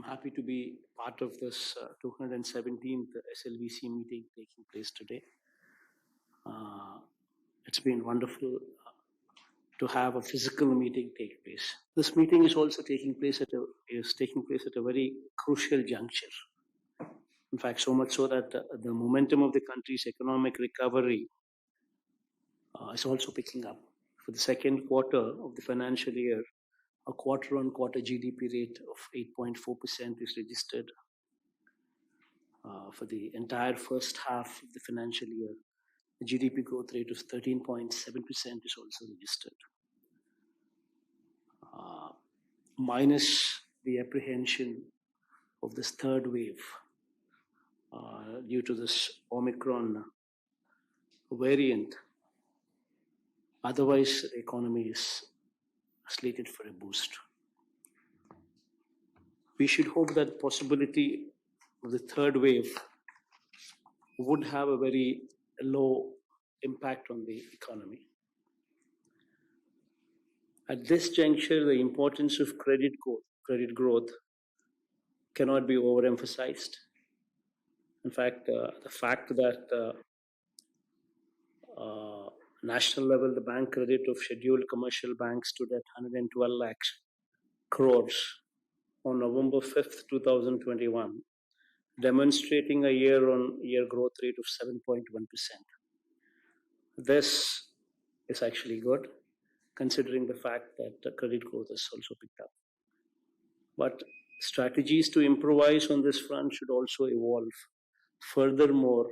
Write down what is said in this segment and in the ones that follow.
I'm happy to be part of this 217th SLVC meeting taking place today. It's been wonderful to have a physical meeting take place. This meeting is also taking place at a very crucial juncture. In fact, so much so that the momentum of the country's economic recovery is also picking up. For the second quarter of the financial year, a quarter-on-quarter GDP rate of 8.4% is registered. For the entire first half of the financial year, the GDP growth rate of 13.7% is also registered. Minus the apprehension of this third wave due to this Omicron variant. Otherwise, the economy is slated for a boost. We should hope that the possibility of the third wave would have a very low impact on the economy. At this juncture, the importance of credit growth cannot be overemphasized. In fact, the fact that national level, the bank credit of scheduled commercial banks stood at 112 lakhs crores on November 5th, 2021, demonstrating a year-on-year growth rate of 7.1%. This is actually good, considering the fact that credit growth has also picked up. But strategies to improvise on this front should also evolve furthermore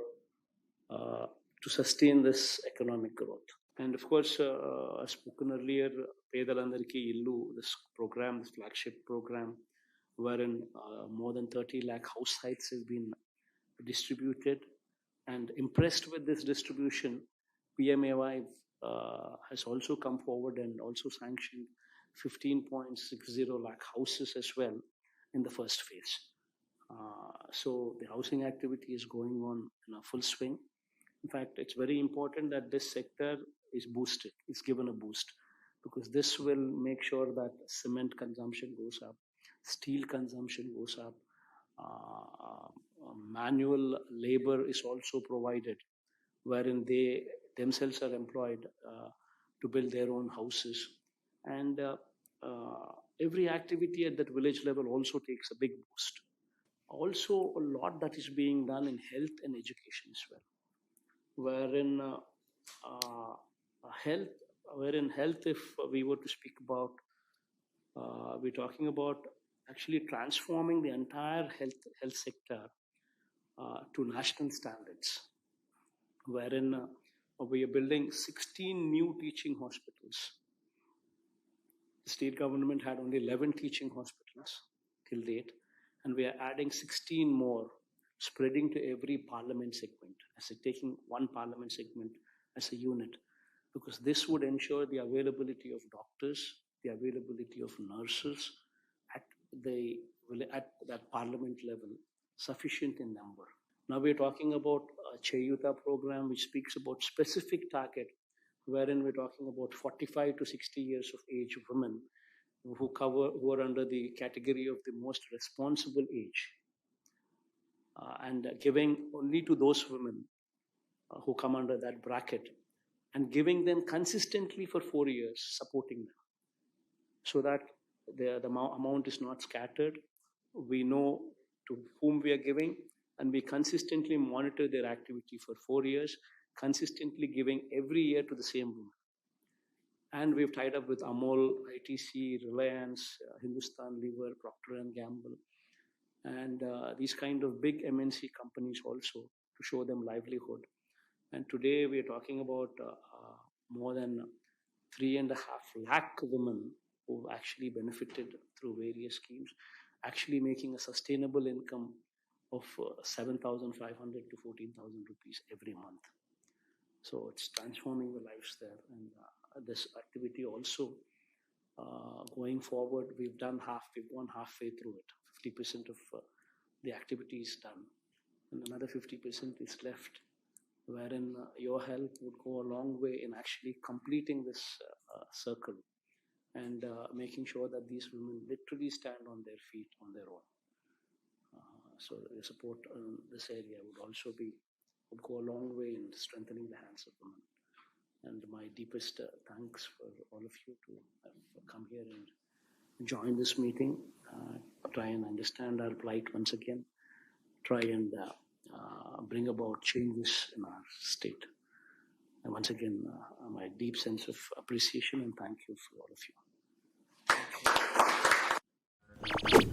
to sustain this economic growth. And of course, as spoken earlier, Pedalandariki Illu, this program, this flagship program, wherein more than 30 lakh house sites have been distributed. And impressed with this distribution, PMAY has also come forward and also sanctioned 15.60 lakh houses as well in the first phase. So the housing activity is going on in a full swing. In fact, it's very important that this sector is boosted, it's given a boost, because this will make sure that cement consumption goes up, steel consumption goes up, manual labor is also provided, wherein they themselves are employed to build their own houses. And every activity at that village level also takes a big boost. Also, a lot that is being done in health and education as well, wherein health, if we were to speak about, we're talking about actually transforming the entire health sector to national standards, wherein we are building 16 new teaching hospitals. The state government had only 11 teaching hospitals till date, and we are adding 16 more, spreading to every parliament segment, taking one parliament segment as a unit, because this would ensure the availability of doctors, the availability of nurses at that parliament level, sufficient in number. Now we're talking about a Chayuta program, which speaks about specific target, wherein we're talking about 45 to 60 years of age women who are under the category of the most responsible age, and giving only to those women who come under that bracket, and giving them consistently for 4 years, supporting them, so that the amount is not scattered. We know to whom we are giving, and we consistently monitor their activity for 4 years, consistently giving every year to the same woman. And we've tied up with Amol, ITC, Reliance, Hindustan Lever, Procter & Gamble, and these kind of big MNC companies also, to show them livelihood. And today we are talking about more than 3.5 lakh women who actually benefited through various schemes, actually making a sustainable income of 7,500 to 14,000 rupees every month. So it's transforming the lives there. And this activity also, going forward, we've gone halfway through it. 50% of the activity is done, and another 50% is left, wherein your help would go a long way in actually completing this circle and making sure that these women literally stand on their feet on their own. So your support in this area would go a long way in strengthening the hands of women. And my deepest thanks for all of you to have come here and join this meeting, try and understand our plight once again, try and bring about changes in our state. And once again, my deep sense of appreciation and thank you for all of you.